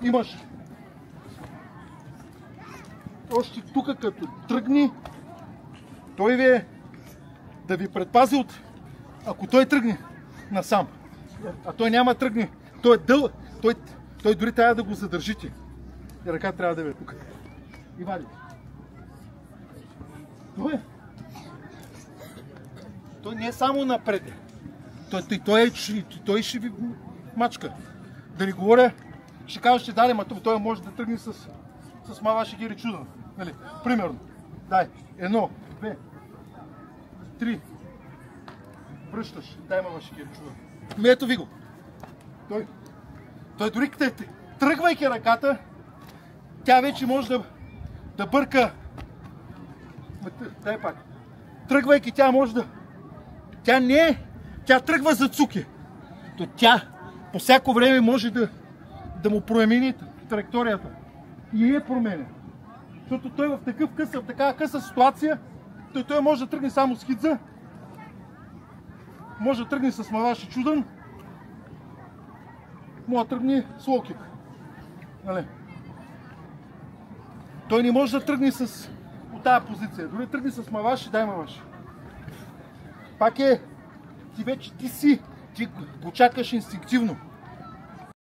имаш още тук, като тръгни, той ви е да ви предпази от, ако той тръгне насам, а той няма тръгне, той е дълъг, той дори трябва да го задържите. И ръка трябва да ви е тук. И вадите. Той не е само напред. Той ще ви мачка. Да не говоря, ще кажа, ще даде, той може да тръгне с мава ще гири чудо. Нали? Примерно. Дай. 1, 2, 3. Връщаш. Дай мава ще гири чудо. Ето ви го. Той дори тръгвайки ръката, тя вече може да бърка. Дай пак. Тръгвайки тя може да... Тя не е. Тя тръгва за цуки. Тя по всяко време може да му промени траекторията. И е променя. Защото той в такава къса ситуация, той може да тръгне само с хидза, може да тръгне с маваши чудън, може да тръгне с локик. Нали? Той не може да тръгне от тази позиция. Дори тръгне с маваши, дай маваши. Пак е, ти го чакаш инстинктивно.